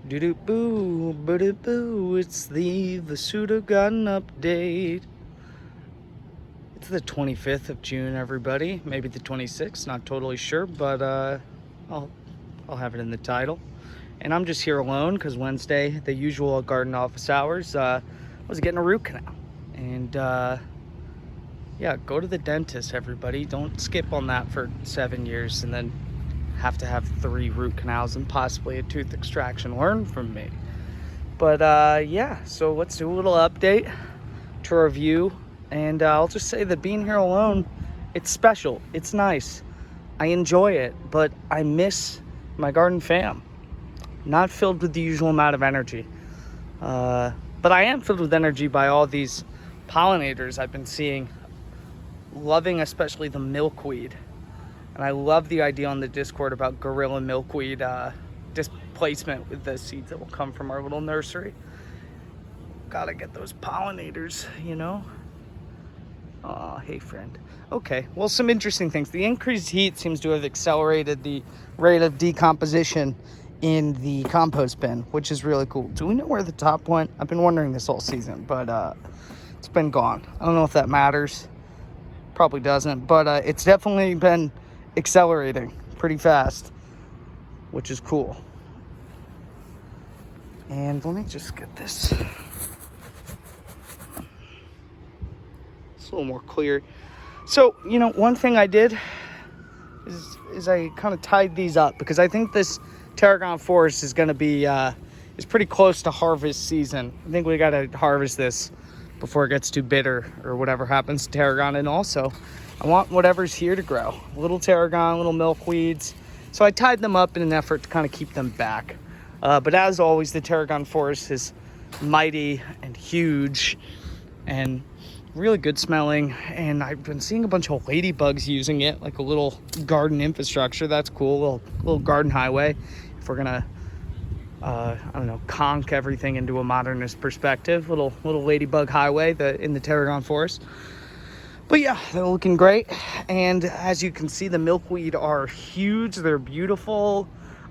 Doo doo boo, boo doo boo. It's the Vasudha garden update. It's the 25th of June, everybody. Maybe the 26th, not totally sure, but I'll have it in the title. And I'm just here alone because Wednesday, the usual garden office hours, was getting a root canal. And yeah, go to the dentist, everybody. Don't skip on that for 7 years and then have to have 3 root canals and possibly a tooth extraction. Learn from me. But yeah, so let's do a little update to review. And I'll just say that being here alone, it's special. It's nice. I enjoy it, but I miss my garden fam. Not filled with the usual amount of energy. But I am filled with energy by all these pollinators I've been seeing, loving especially the milkweed. And I love the idea on the Discord about gorilla milkweed displacement with the seeds that will come from our little nursery. Gotta get those pollinators, you know? Oh, hey friend. Okay, well, some interesting things. The increased heat seems to have accelerated the rate of decomposition in the compost bin, which is really cool. Do we know where the top went? I've been wondering this all season, but it's been gone. I don't know if that matters. Probably doesn't, but it's definitely been accelerating pretty fast, which is cool. And let me just get this. It's a little more clear. So, you know, one thing I did is I kind of tied these up because I think this tarragon forest is going to be is pretty close to harvest season. I think we got to harvest this before it gets too bitter or whatever happens to tarragon. And also, I want whatever's here to grow. Little tarragon, little milkweeds. So I tied them up in an effort to kind of keep them back. But as always, the tarragon forest is mighty and huge and really good smelling. And I've been seeing a bunch of ladybugs using it like a little garden infrastructure. That's cool. Little garden highway. If we're gonna I don't know, conk everything into a modernist perspective. Little ladybug highway in the tarragon forest. But yeah, they're looking great. And as you can see, the milkweed are huge. They're beautiful.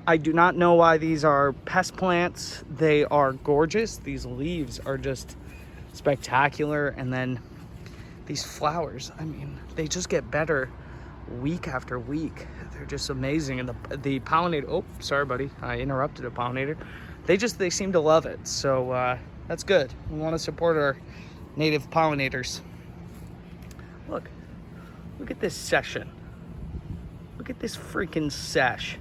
I do not know why these are pest plants. They are gorgeous. These leaves are just spectacular. And then these flowers, I mean, they just get better week after week. They're just amazing. And the pollinator, oh, sorry buddy, I interrupted a pollinator. They seem to love it. So that's good. We want to support our native pollinators. Look at this session. Look at this freaking sesh.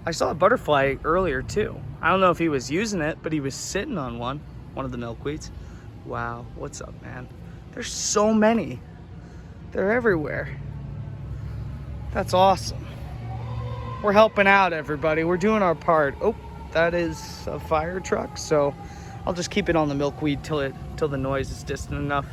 I saw a butterfly earlier too. I don't know if he was using it, but he was sitting on one of the milkweeds. Wow, what's up, man? There's so many. They're everywhere. That's awesome. We're helping out, everybody. We're doing our part. Oh, that is a fire truck, so I'll just keep it on the milkweed till the noise is distant enough.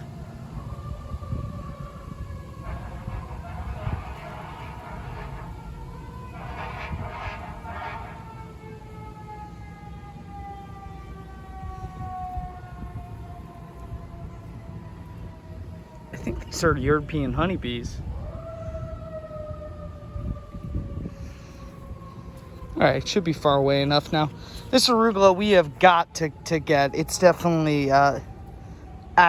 I think these are European honeybees. All right, should be far away enough now. This arugula we have got to get. It's definitely at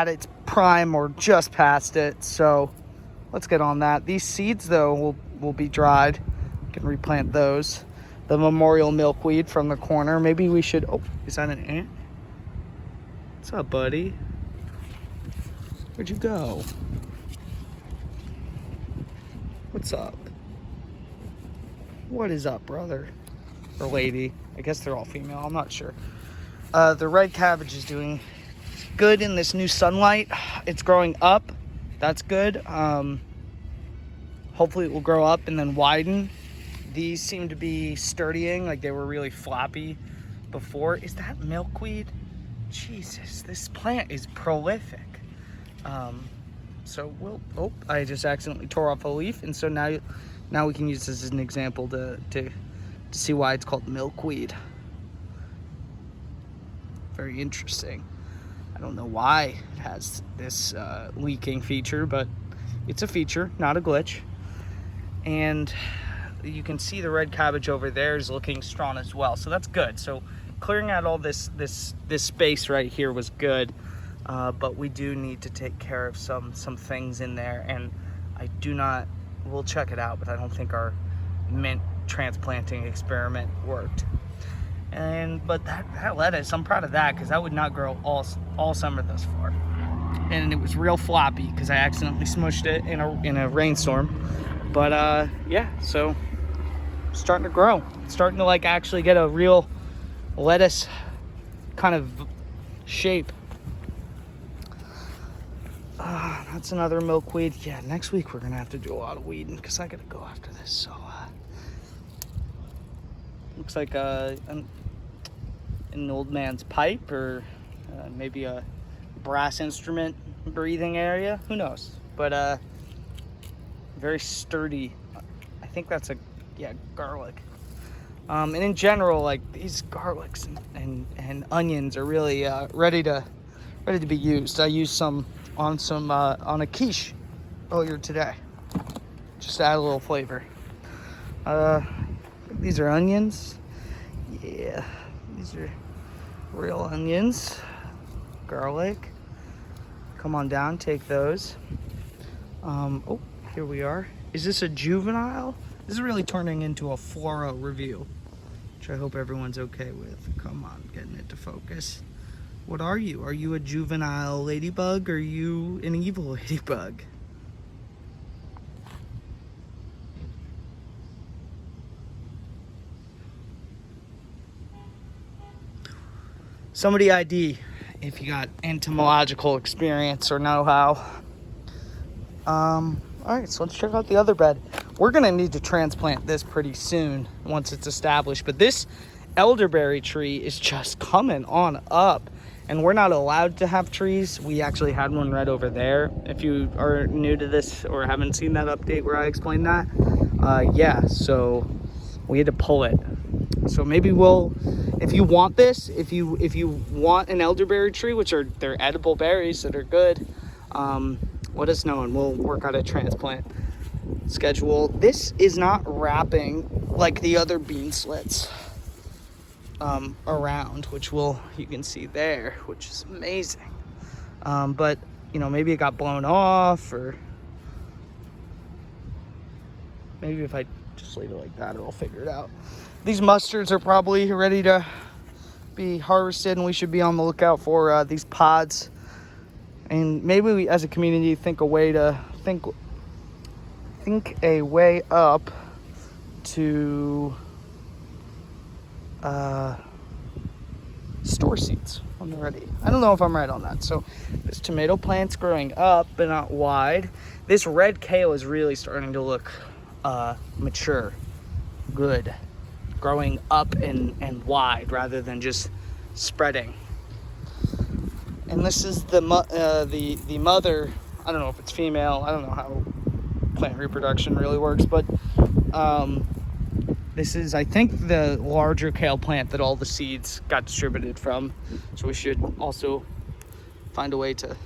its prime or just past it. So let's get on that. These seeds though will be dried. We can replant those. The memorial milkweed from the corner. Maybe we should. Oh, is that an ant? What's up, buddy? Where'd you go? What's up? What is up, brother? Or lady. I guess they're all female. I'm not sure. The red cabbage is doing good in this new sunlight. It's growing up. That's good. Hopefully it will grow up and then widen. These seem to be sturdying, like they were really floppy before. Is that milkweed? Jesus, this plant is prolific. So we'll. Oh, I just accidentally tore off a leaf, and so now we can use this as an example to see why it's called milkweed. Very interesting. I don't know why it has this leaking feature, but it's a feature, not a glitch. And you can see the red cabbage over there is looking strong as well, so that's good. So clearing out all this space right here was good, but we do need to take care of some things in there, and we'll check it out, but I don't think our mint transplanting experiment worked. But that lettuce, I'm proud of that, because that would not grow all summer thus far. And it was real floppy because I accidentally smushed it in a rainstorm. But yeah, so starting to grow, starting to like actually get a real lettuce kind of shape. That's another milkweed. Yeah, next week we're gonna have to do a lot of weeding because I gotta go after this. So looks like an old man's pipe, or maybe a brass instrument breathing area, who knows. But very sturdy. I think that's garlic. And in general, like, these garlics and onions are really ready to be used. I used some on a quiche earlier today, just to add a little flavor. These are onions. Yeah, these are real onions. Garlic. Come on down, take those. Oh, here we are. Is this a juvenile? This is really turning into a flora review, which I hope everyone's okay with. Come on, getting it to focus. What are you? Are you a juvenile ladybug, or are you an evil ladybug? Somebody ID if you got entomological experience or know-how. All right, so let's check out the other bed. We're gonna need to transplant this pretty soon once it's established, but this elderberry tree is just coming on up, and we're not allowed to have trees. We actually had one right over there. If you are new to this or haven't seen that update where I explained that, yeah, so we had to pull it. So maybe if you want this, if you want an elderberry tree, they're edible berries that are good, let us know and we'll work out a transplant schedule. This is not wrapping like the other bean slits around, which you can see there, which is amazing. But maybe it got blown off, or maybe if I just leave it like that, it'll figure it out. These mustards are probably ready to be harvested, and we should be on the lookout for these pods. And maybe we, as a community, think a way up to store seeds when they're ready. I don't know if I'm right on that. So this tomato plant's growing up but not wide. This red kale is really starting to look mature, good, growing up and wide rather than just spreading. And this is the mother. I don't know if it's female. I don't know how plant reproduction really works, but this is, I think, the larger kale plant that all the seeds got distributed from. So we should also find a way to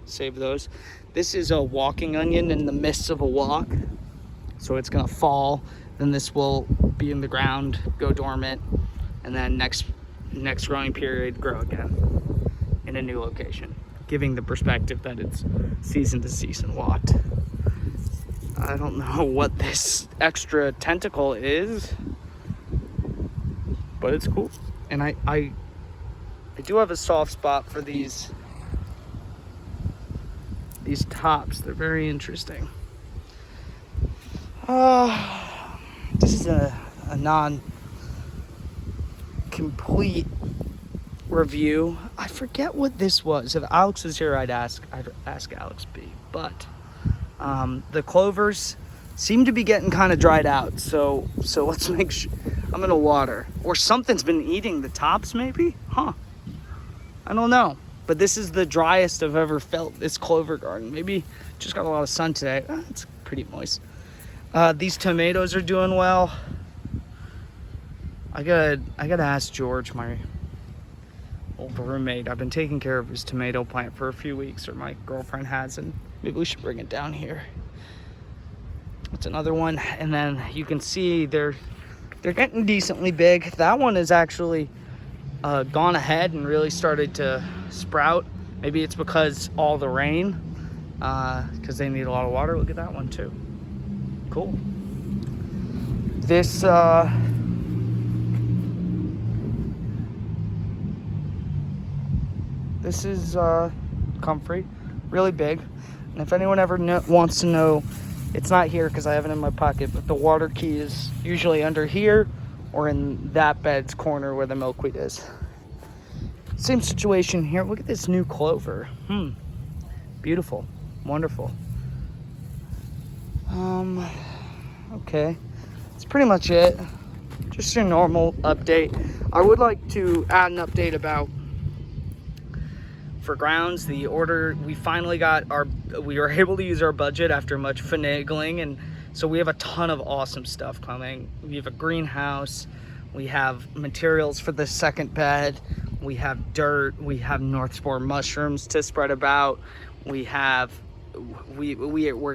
save those. This is a walking onion in the midst of a walk. So it's gonna fall, then this will be in the ground, go dormant, and then next growing period, grow again in a new location, giving the perspective that it's season to season walked. I don't know what this extra tentacle is, but it's cool. And I do have a soft spot for these tops. They're very interesting. This is a non-complete review. I forget what this was. If Alex was here, I'd ask Alex B. But the clovers seem to be getting kind of dried out. So let's make sure. I'm gonna water, or something's been eating the tops, maybe. I don't know. But this is the driest I've ever felt this clover garden. Maybe just got a lot of sun today. It's pretty moist. These tomatoes are doing well. I gotta ask George, my old roommate. I've been taking care of his tomato plant for a few weeks, or my girlfriend has, and maybe we should bring it down here. That's another one. And then you can see they're getting decently big. That one is actually gone ahead and really started to sprout. Maybe it's because all the rain, because they need a lot of water. Look at that one too. Cool. This this is comfrey, really big. And if anyone ever wants to know, it's not here because I have it in my pocket, but the water key is usually under here or in that bed's corner where the milkweed is. Same situation here. Look at this new clover. Beautiful, wonderful. Okay, that's pretty much it. Just your normal update. I would like to add an update about, for grounds, the order, we finally got we were able to use our budget after much finagling, and so we have a ton of awesome stuff coming. We have a greenhouse, we have materials for the second bed, we have dirt, we have North Spore mushrooms to spread about, we're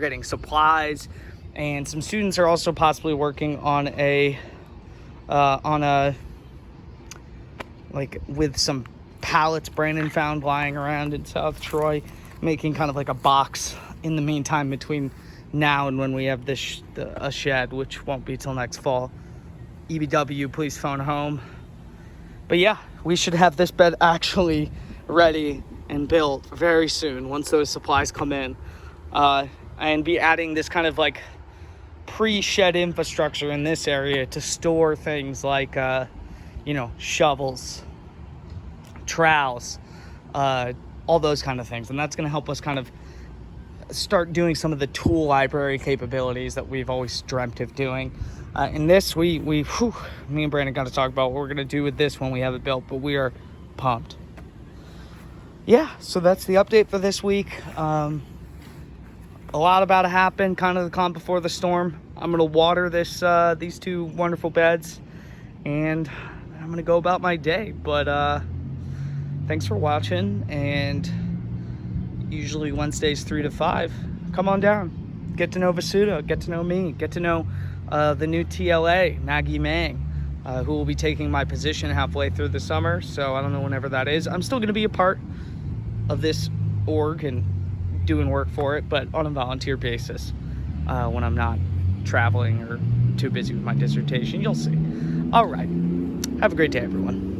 getting supplies, and some students are also possibly working on like with some pallets Brandon found lying around in South Troy, making kind of like a box in the meantime between now and when we have a shed, which won't be till next fall. EBW, please phone home. But yeah, we should have this bed actually ready and built very soon once those supplies come in, and be adding this kind of like pre-shed infrastructure in this area to store things like shovels, trowels, all those kind of things. And that's going to help us kind of start doing some of the tool library capabilities that we've always dreamt of doing. In this, me and Brandon got to talk about what we're going to do with this when we have it built, but we are pumped. Yeah, so that's the update for this week. A lot about to happen, kind of the calm before the storm. I'm going to water these two wonderful beds, and I'm going to go about my day. But thanks for watching, and usually Wednesdays 3 to 5. Come on down, get to know Vasudha, get to know me, get to know the new TLA, Maggie Mang, who will be taking my position halfway through the summer. So I don't know whenever that is. I'm still going to be a part of this org and doing work for it, but on a volunteer basis when I'm not traveling or too busy with my dissertation. You'll see. All right. Have a great day, everyone.